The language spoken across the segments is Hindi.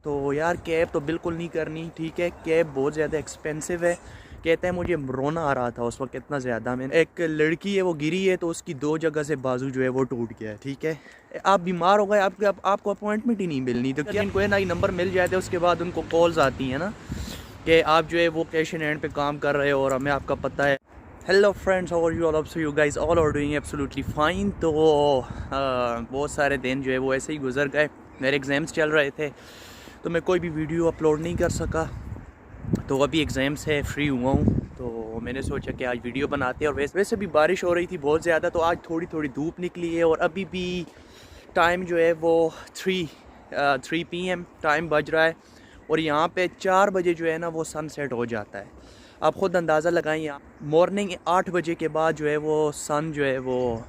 तो यार कैब तो बिल्कुल नहीं करनी, ठीक है। कैब बहुत ज़्यादा एक्सपेंसिव है। कहते हैं मुझे रोना आ रहा था उस वक्त इतना ज़्यादा। मैंने एक लड़की है वो गिरी है तो उसकी 2 जगह से बाजू जो है वो टूट गया है, ठीक है। आप बीमार हो गए, आपको अपॉइंटमेंट ही नहीं मिलनी, तो क्या इनको ना ही नंबर मिल जाते हैं उसके बाद उनको कॉल्स आती हैं ना कि आप जो है वो कैश इन हैंड पे काम कर रहे हो और हमें आपका पता है। Hello friends, how are you all? So you guys all are doing absolutely fine. तो बहुत सारे दिन जो है वो ऐसे ही गुजर गए, मेरे एग्ज़ाम्स चल रहे थे तो मैं कोई भी वीडियो अपलोड नहीं कर सका। तो अभी एग्ज़ाम से फ्री हुआ हूँ तो मैंने सोचा कि आज वीडियो बनाते हैं। और वैसे भी बारिश हो रही थी बहुत ज़्यादा, तो आज थोड़ी थोड़ी धूप निकली है और अभी भी टाइम जो है वो 3 PM टाइम बज रहा है और यहाँ पे 4 बजे जो है ना वो सनसेट हो जाता है। आप ख़ुद अंदाज़ा लगाएं, मॉर्निंग 8 बजे के बाद जो है वो सन जो है वो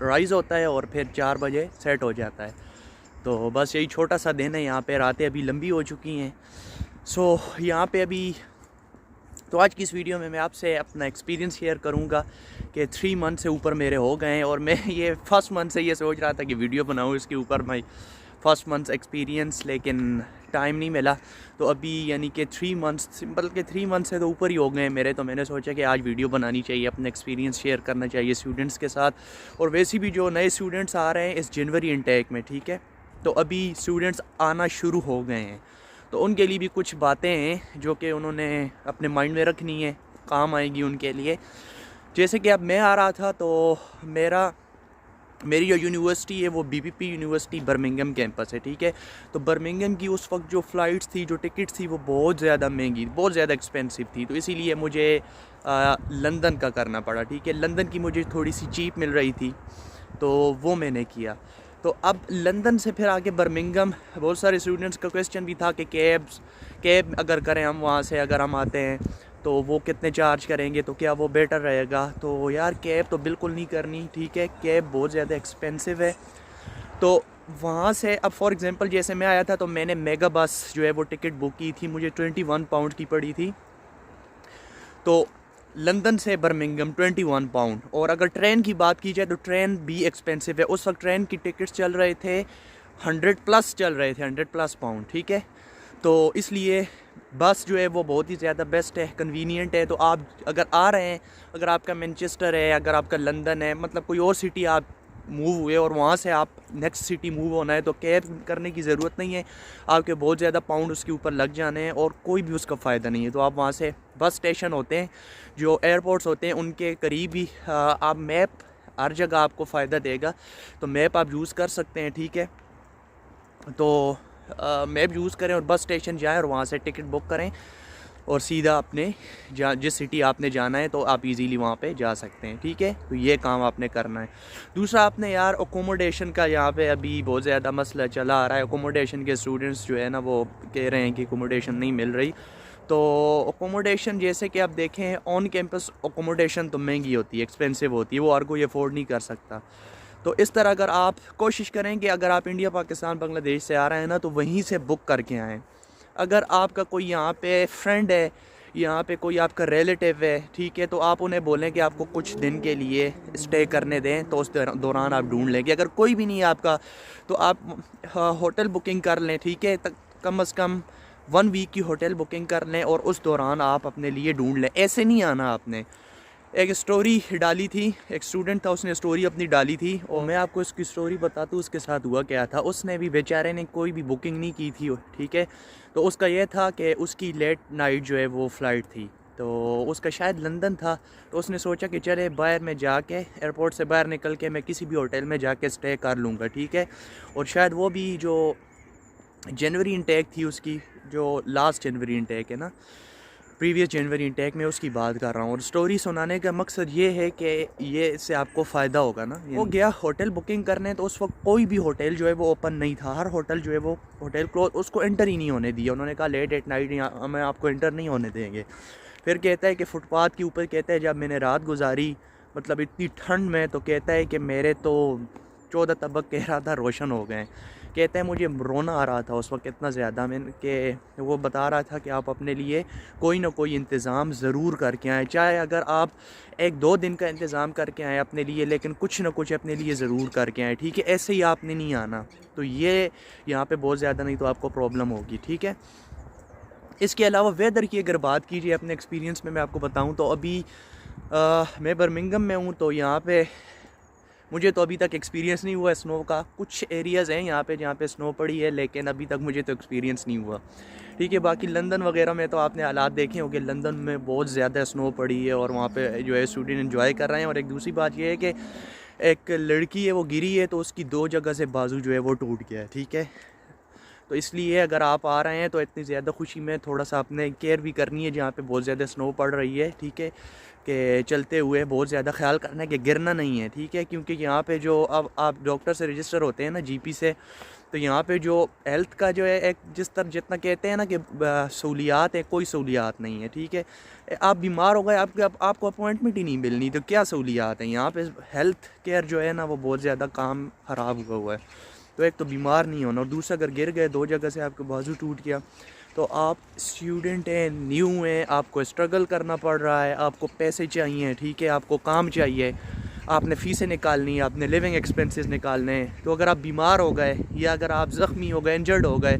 राइज़ होता है और फिर 4 बजे सेट हो जाता है। तो बस यही छोटा सा दिन है यहाँ पे। रातें अभी लंबी हो चुकी हैं। सो यहाँ पे अभी तो आज की इस वीडियो में मैं आपसे अपना एक्सपीरियंस शेयर करूँगा कि 3 मंथ से ऊपर मेरे हो गए हैं और मैं ये फर्स्ट मंथ से ये सोच रहा था कि वीडियो बनाऊँ इसके ऊपर माई फर्स्ट मंथ एक्सपीरियंस, लेकिन टाइम नहीं मिला। तो अभी यानी कि 3 मंथ्स, बल्कि 3 मंथ से तो ऊपर ही हो गए हैं मेरे। तो मैंने सोचा कि आज वीडियो बनानी चाहिए, अपना एक्सपीरियंस शेयर करना चाहिए स्टूडेंट्स के साथ। और वैसे भी जो नए स्टूडेंट्स आ रहे हैं इस जनवरी इनटेक में, ठीक है, तो अभी स्टूडेंट्स आना शुरू हो गए हैं तो उनके लिए भी कुछ बातें हैं जो कि उन्होंने अपने माइंड में रखनी है, काम आएगी उनके लिए। जैसे कि अब मैं आ रहा था तो मेरी जो यूनिवर्सिटी है वो बीपीपी यूनिवर्सिटी बर्मिंघम कैंपस है, ठीक है। तो बर्मिंघम की उस वक्त जो फ़्लाइट्स थी, जो टिकट्स थी, वो बहुत ज़्यादा महंगी, बहुत ज़्यादा एक्सपेंसिव थी। तो इसीलिए मुझे लंदन का करना पड़ा, ठीक है। लंदन की मुझे थोड़ी सी चीप मिल रही थी तो वो मैंने किया। तो अब लंदन से फिर आके बर्मिंघम, बहुत सारे स्टूडेंट्स का क्वेश्चन भी था कि कैब अगर करें हम वहाँ से, अगर हम आते हैं तो वो कितने चार्ज करेंगे, तो क्या वो बेटर रहेगा। तो यार कैब तो बिल्कुल नहीं करनी, ठीक है। कैब बहुत ज़्यादा एक्सपेंसिव है। तो वहाँ से अब फॉर एग्ज़ाम्पल जैसे मैं आया था तो मैंने मेगा बस जो है वो टिकट बुक की थी, मुझे 21 पाउंड की पड़ी थी। तो लंदन से बर्मिंघम 21 पाउंड। और अगर ट्रेन की बात की जाए तो ट्रेन भी एक्सपेंसिव है। उस वक्त ट्रेन की टिकट्स चल रहे थे 100+ चल रहे थे, 100+ पाउंड, ठीक है। तो इसलिए बस जो है वो बहुत ही ज़्यादा बेस्ट है, कन्वीनियंट है। तो आप अगर आ रहे हैं, अगर आपका मैनचेस्टर है, अगर आपका लंदन है, मतलब कोई और सिटी आप मूव हुए और वहाँ से आप नेक्स्ट सिटी मूव होना है, तो कैब करने की ज़रूरत नहीं है। आपके बहुत ज़्यादा पाउंड उसके ऊपर लग जाने हैं और कोई भी उसका फ़ायदा नहीं है। तो आप वहाँ से बस स्टेशन होते हैं, जो एयरपोर्ट्स होते हैं, उनके करीब ही आप मैप, हर जगह आपको फ़ायदा देगा तो मैप आप यूज़ कर सकते हैं, ठीक है। तो मैप यूज़ करें और बस स्टेशन जाएं और वहाँ से टिकट बुक करें और सीधा अपने जिस सिटी आपने जाना है तो आप इजीली वहाँ पे जा सकते हैं, ठीक है। तो ये काम आपने करना है। दूसरा, आपने यार अकोमोडेशन का यहाँ पे अभी बहुत ज़्यादा मसला चला आ रहा है। अकोमोडेशन के स्टूडेंट्स जो है ना वो कह रहे हैं कि अकोमोडेशन नहीं मिल रही। तो अकोमोडेशन जैसे कि आप देखें, ऑन कैंपस अकोमोडेशन तो महंगी होती है, एक्सपेंसिव होती है, वो हर कोई अफोर्ड नहीं कर सकता। तो इस तरह अगर आप कोशिश करें कि अगर आप इंडिया, पाकिस्तान, बांग्लादेश से आ रहे हैं ना तो वहीं से बुक करके आएँ। अगर आपका कोई यहाँ पे फ्रेंड है, यहाँ पे कोई आपका रिलेटिव है, ठीक है, तो आप उन्हें बोलें कि आपको कुछ दिन के लिए स्टे करने दें, तो उस दौरान आप ढूंढ लेंगे। अगर कोई भी नहीं है आपका तो आप होटल बुकिंग कर लें, ठीक है। कम से कम 1 वीक की होटल बुकिंग कर लें और उस दौरान आप अपने लिए ढूंढ लें। ऐसे नहीं आना आपने। एक स्टोरी डाली थी, एक स्टूडेंट था, उसने स्टोरी अपनी डाली थी और मैं आपको इसकी स्टोरी बताता हूँ उसके साथ हुआ क्या था। उसने भी, बेचारे ने कोई भी बुकिंग नहीं की थी, ठीक है। तो उसका ये था कि उसकी लेट नाइट जो है वो फ़्लाइट थी, तो उसका शायद लंदन था। तो उसने सोचा कि चले बाहर में जाके, एयरपोर्ट से बाहर निकल के मैं किसी भी होटल में जाके स्टे कर लूँगा, ठीक है। और शायद वो भी जो जनवरी इनटेक थी उसकी, जो लास्ट जनवरी इनटेक है ना, प्रीवियस जनवरी इनटेक में उसकी बात कर रहा हूँ। और स्टोरी सुनाने का मकसद ये है कि ये इससे आपको फ़ायदा होगा ना। वो गया होटल बुकिंग करने तो उस वक्त कोई भी होटल जो है वो ओपन नहीं था। हर होटल जो है वो होटल क्लोज, उसको एंटर ही नहीं होने दिया। उन्होंने कहा लेट एट नाइट हमें आपको एंटर नहीं होने देंगे। फिर कहता है कि फुटपाथ के ऊपर, कहता है जब मैंने रात गुजारी, मतलब इतनी ठंड में, तो कहता है कि मेरे तो 14 तबक कह रहा था रोशन हो गए। कहता है मुझे रोना आ रहा था उस वक्त इतना ज़्यादा मैंने कि वो बता रहा था कि आप अपने लिए कोई ना कोई इंतज़ाम ज़रूर करके आएँ, चाहे अगर आप 1-2 दिन का इंतज़ाम करके आएँ अपने लिए, लेकिन कुछ ना कुछ अपने लिए ज़रूर करके आएँ, ठीक है। ऐसे ही आपने नहीं आना, तो ये यहाँ पे बहुत ज़्यादा नहीं तो आपको प्रॉब्लम होगी, ठीक है। इसके अलावा वेदर की अगर बात कीजिए अपने एक्सपीरियंस में मैं आपको बताऊँ तो अभी मैं बर्मिंघम में हूँ, तो यहाँ पे मुझे तो अभी तक एक्सपीरियंस नहीं हुआ स्नो का। कुछ एरियाज़ हैं यहाँ पे जहाँ पे स्नो पड़ी है, लेकिन अभी तक मुझे तो एक्सपीरियंस नहीं हुआ, ठीक है। बाकी लंदन वगैरह में तो आपने हालात देखे होंगे, लंदन में बहुत ज़्यादा स्नो पड़ी है और वहाँ पे जो है स्टूडेंट एंजॉय कर रहे हैं। और एक दूसरी बात ये है कि एक लड़की है वो गिरी है, तो उसकी 2 जगह से बाजू जो है वो टूट गया है, ठीक है। तो इसलिए अगर आप आ रहे हैं तो इतनी ज़्यादा खुशी में थोड़ा सा अपने केयर भी करनी है, जहाँ पे बहुत ज़्यादा स्नो पड़ रही है, ठीक है। कि चलते हुए बहुत ज़्यादा ख्याल करना है कि गिरना नहीं है, ठीक है। क्योंकि यहाँ पे जो अब आप डॉक्टर से रजिस्टर होते हैं ना, जीपी से, तो यहाँ पे जो हेल्थ का जो है एक जिस तरह जितना कहते हैं ना कि सहूलियात है, कोई सहूलियात नहीं है, ठीक है। आप बीमार हो गए, आपको अपॉइंटमेंट ही नहीं मिलनी, तो क्या सहूलियात है यहाँ पे। हेल्थ केयर जो है ना वो बहुत ज़्यादा काम ख़राब हुआ है। तो एक तो बीमार नहीं होना, और दूसरा अगर गिर गए 2 जगह से आपका बाजू टूट गया, तो आप स्टूडेंट हैं, न्यू हैं, आपको स्ट्रगल करना पड़ रहा है, आपको पैसे चाहिए, ठीक है, आपको काम चाहिए, आपने फ़ीसें निकालनी है, आपने लिविंग एक्सपेंसेस निकालने हैं। तो अगर आप बीमार हो गए या अगर आप ज़ख्मी हो गए, इंजर्ड हो गए,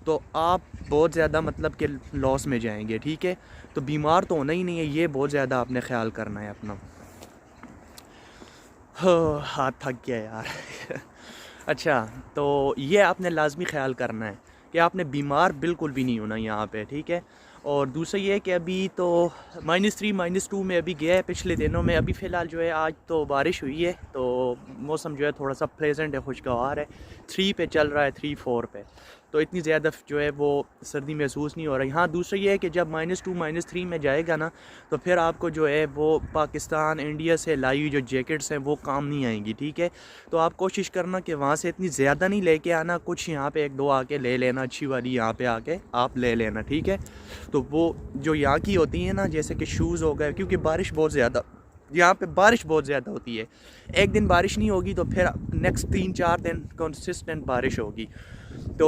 तो आप बहुत ज़्यादा मतलब कि लॉस में जाएंगे, ठीक है। तो बीमार तो होना ही नहीं है, ये बहुत ज़्यादा आपने ख्याल करना है अपना। हाथ थक गया यार अच्छा, तो ये आपने लाजमी ख्याल करना है कि आपने बीमार बिल्कुल भी नहीं होना यहाँ पे, ठीक है। और दूसरा ये है कि अभी तो -3 -2 में अभी गया है पिछले दिनों में। अभी फ़िलहाल जो है आज तो बारिश हुई है, तो मौसम जो है थोड़ा सा प्लेजेंट है, खुशगवार है। 3 पे चल रहा है, 3-4 पे, तो इतनी ज़्यादा जो है वो सर्दी महसूस नहीं हो रही। हाँ, दूसरा ये है कि जब -2 -3 में जाएगा ना, तो फिर आपको जो है वो पाकिस्तान इंडिया से लाई हुई जो जैकेट्स हैं वो काम नहीं आएंगी, ठीक है। तो आप कोशिश करना कि वहाँ से इतनी ज़्यादा नहीं लेके आना, कुछ यहाँ पे 1-2 आके ले लेना, अच्छी वाली यहाँ पे आके आप ले लेना, ठीक है। तो वो जो यहाँ की होती हैं ना, जैसे कि शूज़ हो गए, क्योंकि बारिश बहुत ज़्यादा यहाँ पे बारिश बहुत ज़्यादा होती है। एक दिन बारिश नहीं होगी तो फिर नेक्स्ट 3-4 दिन कंसिस्टेंट बारिश होगी। तो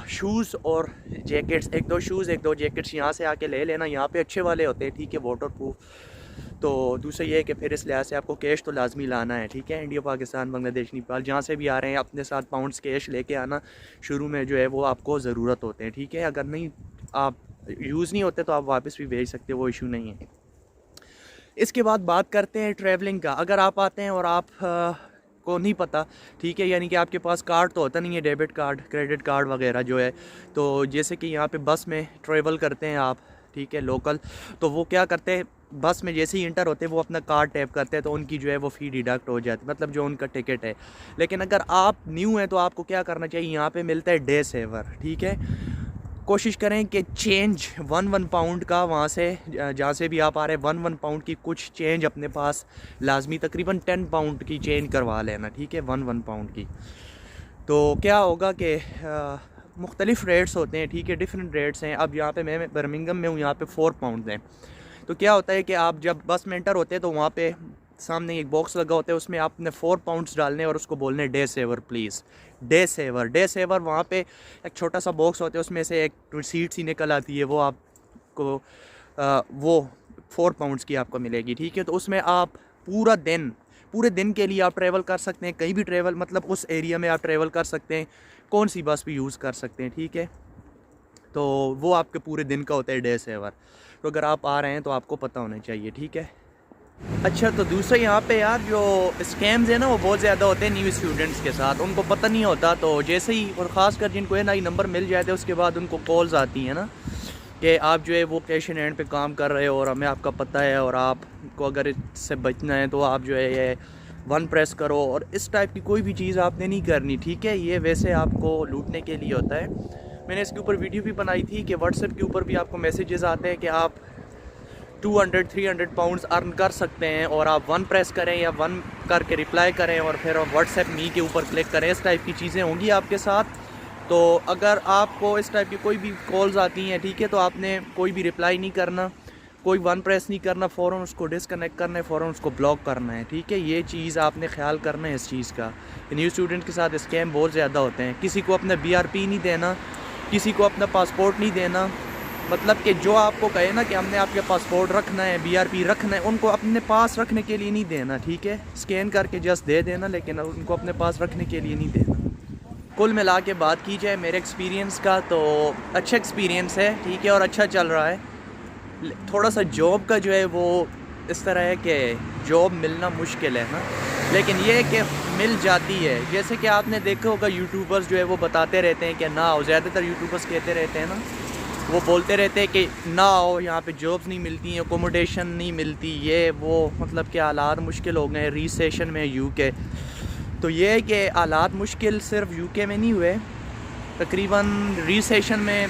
शूज़ और जैकेट्स, 1-2 शूज़ 1-2 जैकेट्स यहाँ से आके ले लेना, यहाँ पे अच्छे वाले होते हैं, ठीक है, वाटर प्रूफ। तो दूसरा ये है कि फिर इस लिहाज से आपको कैश तो लाजमी लाना है, ठीक है। इंडिया, पाकिस्तान, बांग्लादेश, नेपाल, जहाँ से भी आ रहे हैं अपने साथ पाउंड्स कैश लेके आना। शुरू में जो है वो आपको ज़रूरत होते हैं, ठीक है। अगर नहीं आप यूज़ नहीं होते तो आप वापस भी भेज सकते हो, वो इशू नहीं है। इसके बाद बात करते हैं ट्रैवलिंग का। अगर आप आते हैं और आप को नहीं पता, ठीक है, यानी कि आपके पास कार्ड तो होता नहीं है, डेबिट कार्ड, क्रेडिट कार्ड वगैरह जो है, तो जैसे कि यहाँ पे बस में ट्रैवल करते हैं आप, ठीक है, लोकल, तो वो क्या करते हैं, बस में जैसे ही इंटर होते हैं वो अपना कार्ड टैप करते हैं, तो उनकी जो है वो फ़ी डिडक्ट हो जाती है, मतलब जो उनका टिकट है। लेकिन अगर आप न्यू हैं तो आपको क्या करना चाहिए, यहाँ पे मिलता है डे सेवर, ठीक है। कोशिश करें कि चेंज 1-1 पाउंड का वहाँ से जहाँ से भी आप आ रहे हैं 1-1 पाउंड की कुछ चेंज अपने पास लाजमी, तकरीबन 10 पाउंड की चेंज करवा लेना, ठीक है, 1-1 पाउंड की। तो क्या होगा कि मुख्तलिफ़ रेट्स होते हैं, ठीक है, डिफरेंट रेट्स हैं। अब यहाँ पे मैं बर्मिंघम में हूँ, यहाँ पे 4 पाउंड हैं। तो क्या होता है कि आप जब बस में एंटर होते हैं तो वहाँ पे सामने एक बॉक्स लगा होता है, उसमें आपने 4 पाउंड्स डालने और उसको बोलने day saver please, day saver. वहाँ पे एक छोटा सा बॉक्स होता है, उसमें से एक रिसीट सी निकल आती है, वो आपको वो 4 पाउंड्स की आपको मिलेगी, ठीक है। तो उसमें आप पूरे दिन के लिए आप ट्रैवल कर सकते हैं, कहीं भी ट्रैवल, मतलब उस एरिया में आप ट्रैवल कर सकते हैं, कौन सी बस भी यूज़ कर सकते हैं, ठीक है। तो वो आपके पूरे दिन का होता है डे सेवर। तो अगर आप आ रहे हैं तो आपको पता होना चाहिए, ठीक है। अच्छा, तो दूसरा यहाँ पे यार जो स्कैम्स है ना वो बहुत ज़्यादा होते हैं न्यू स्टूडेंट्स के साथ, उनको पता नहीं होता। तो जैसे ही, और ख़ासकर जिनको है ना नंबर मिल जाते हैं, उसके बाद उनको कॉल्स आती हैं ना कि आप जो है वो कैश इन हैंड पे काम कर रहे हो और हमें आपका पता है, और आपको अगर इससे बचना है तो आप जो है ये 1 प्रेस करो, और इस टाइप की कोई भी चीज़ आपने नहीं करनी, ठीक है। ये वैसे आपको लूटने के लिए होता है। मैंने इसके ऊपर वीडियो भी बनाई थी कि व्हाट्सएप के ऊपर भी आपको मैसेजेस आते हैं कि आप 200-300 पाउंड्स अर्न कर सकते हैं, और आप 1 प्रेस करें या 1 करके रिप्लाई करें और फिर व्हाट्सएप मी के ऊपर क्लिक करें, इस टाइप की चीज़ें होंगी आपके साथ। तो अगर आपको इस टाइप की कोई भी कॉल्स आती हैं, ठीक है, तो आपने कोई भी रिप्लाई नहीं करना, कोई वन प्रेस नहीं करना, फ़ौरन उसको डिसकनेक्ट करना है, फ़ौरन उसको ब्लॉक करना है, ठीक है। ये चीज़ आपने ख्याल करना है इस चीज़ का। न्यू स्टूडेंट के साथ स्कैम बहुत ज़्यादा होते हैं। किसी को अपना BRP नहीं देना, किसी को अपना पासपोर्ट नहीं देना, मतलब कि जो आपको कहे ना कि हमने आपके पासपोर्ट रखना है, BRP रखना है, उनको अपने पास रखने के लिए नहीं देना, ठीक है। स्कैन करके जस्ट दे देना, लेकिन उनको अपने पास रखने के लिए नहीं देना। कुल मिला के बात की जाए मेरे एक्सपीरियंस का तो अच्छा एक्सपीरियंस है, ठीक है, और अच्छा चल रहा है। थोड़ा सा जॉब का जो है वो इस तरह है कि जॉब मिलना मुश्किल है ना, लेकिन ये है कि मिल जाती है। जैसे कि आपने देखा होगा यूट्यूबर्स जो है वो बताते रहते हैं कि ना आओ, ज़्यादातर यूट्यूबर्स कहते रहते हैं ना, वो बोलते रहते हैं कि ना आओ, यहाँ पे जॉब्स नहीं मिलती हैं, अकोमोडेशन नहीं मिलती, ये वो, मतलब कि हालात मुश्किल हो गए रिसेशन में UK। तो ये है कि हालात मुश्किल सिर्फ UK में नहीं हुए, तकरीबन रिसेशन में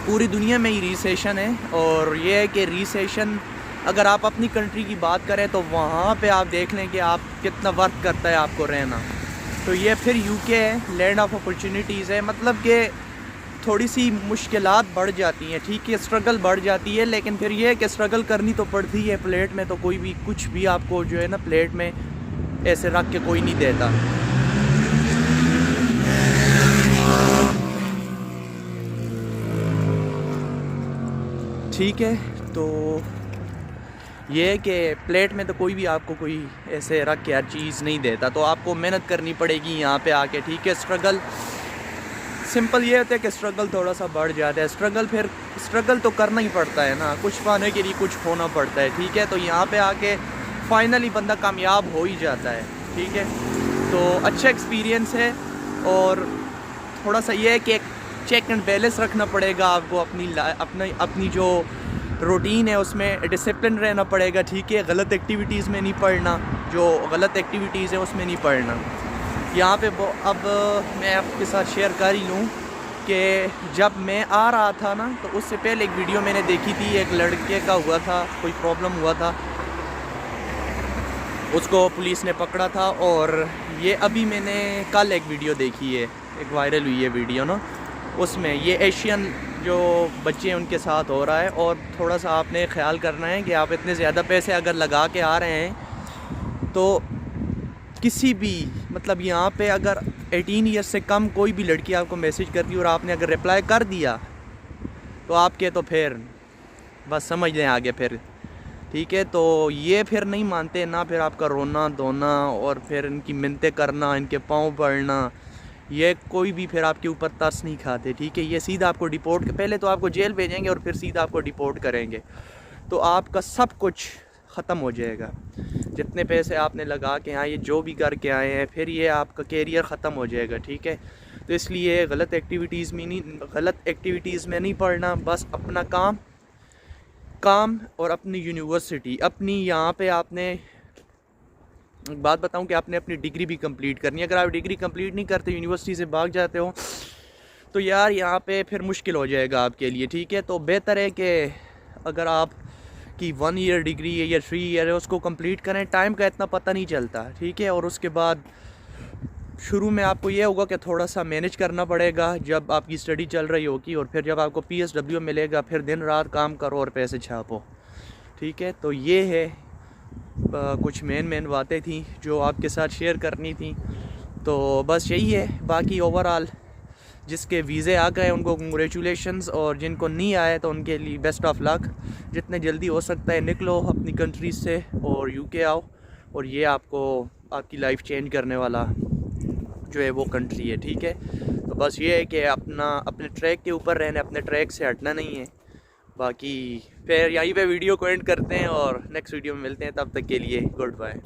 पूरी दुनिया में ही रिसेशन है। और ये है कि रिसेशन अगर आप अपनी कंट्री की बात करें तो वहाँ पे आप देख लें कि आप कितना वर्क करता है आपको रहना। तो ये फिर UK है, लैंड ऑफ अपॉर्चुनिटीज़ है, मतलब कि थोड़ी सी मुश्किलात बढ़ जाती हैं, ठीक है, स्ट्रगल बढ़ जाती है, लेकिन फिर ये है कि स्ट्रगल करनी तो पड़ती है। प्लेट में तो कोई भी कुछ भी आपको जो है ना प्लेट में ऐसे रख के कोई नहीं देता। ठीक है, तो ये है कि प्लेट में तो कोई भी आपको कोई ऐसे रख के हर चीज़ नहीं देता, तो आपको मेहनत करनी पड़ेगी यहाँ पे आके, ठीक है। स्ट्रगल सिंपल ये होता है कि स्ट्रगल थोड़ा सा बढ़ जाता है, स्ट्रगल तो करना ही पड़ता है ना, कुछ पाने के लिए कुछ खोना पड़ता है, ठीक है। तो यहाँ पे आके फाइनली बंदा कामयाब हो ही जाता है, ठीक है। तो अच्छा एक्सपीरियंस है, और थोड़ा सा ये है कि चेक एंड बैलेंस रखना पड़ेगा आपको, अपनी जो रूटीन है उसमें डिसिप्लिन रहना पड़ेगा, ठीक है। गलत एक्टिविटीज़ में नहीं पड़ना, जो गलत एक्टिविटीज़ हैं उसमें नहीं पड़ना। यहाँ पे अब मैं आपके साथ शेयर कर ही लूँ कि जब मैं आ रहा था ना, तो उससे पहले एक वीडियो मैंने देखी थी, एक लड़के का हुआ था, कोई प्रॉब्लम हुआ था, उसको पुलिस ने पकड़ा था। और ये अभी मैंने कल एक वीडियो देखी है, एक वायरल हुई है वीडियो ना, उसमें ये एशियन जो बच्चे हैं उनके साथ हो रहा है। और थोड़ा सा आपने ख्याल करना है कि आप इतने ज़्यादा पैसे अगर लगा के आ रहे हैं तो किसी भी, मतलब यहाँ पे अगर 18 ईयर्स से कम कोई भी लड़की आपको मैसेज करती है और आपने अगर रिप्लाई कर दिया तो आपके तो फिर बस समझ लें आगे फिर, ठीक है। तो ये फिर नहीं मानते ना, फिर आपका रोना धोना और फिर इनकी मिन्नतें करना, इनके पाँव पड़ना, ये कोई भी फिर आपके ऊपर तरस नहीं खाते, ठीक है। ये सीधा आपको डिपोर्ट, पहले तो आपको जेल भेजेंगे और फिर सीधा आपको डिपोर्ट करेंगे, तो आपका सब कुछ ख़त्म हो जाएगा। जितने पैसे आपने लगा के आए, जो भी करके आए हैं, फिर ये आपका कैरियर ख़त्म हो जाएगा, ठीक है। तो इसलिए गलत एक्टिविटीज़ में नहीं पढ़ना, बस अपना काम और अपनी यूनिवर्सिटी, अपनी यहाँ पे आपने एक बात बताऊं कि आपने अपनी डिग्री भी कंप्लीट करनी है। अगर आप डिग्री कंप्लीट नहीं करते, यूनिवर्सिटी से भाग जाते हो, तो यार यहाँ पे फिर मुश्किल हो जाएगा आपके लिए, ठीक है। तो बेहतर है कि अगर आप की 1 ईयर डिग्री है या 3 ईयर है, उसको कंप्लीट करें, टाइम का इतना पता नहीं चलता, ठीक है। और उसके बाद शुरू में आपको ये होगा कि थोड़ा सा मैनेज करना पड़ेगा जब आपकी स्टडी चल रही होगी, और फिर जब आपको PSW मिलेगा फिर दिन रात काम करो और पैसे छापो, ठीक है। तो ये है कुछ मेन बातें थी जो आपके साथ शेयर करनी थी। तो बस यही है, बाकी ओवरऑल जिसके वीज़े आ गए उनको कंग्रेचुलेशंस, और जिनको नहीं आए तो उनके लिए बेस्ट ऑफ लक। जितने जल्दी हो सकता है निकलो अपनी कंट्री से और UK आओ, और ये आपकी लाइफ चेंज करने वाला जो है वो कंट्री है, ठीक है। तो बस ये है कि अपने ट्रैक के ऊपर रहना, अपने ट्रैक से हटना नहीं है। बाकी फिर यहीं पे वीडियो को एंड करते हैं और नेक्स्ट वीडियो में मिलते हैं, तब तक के लिए गुड बाय।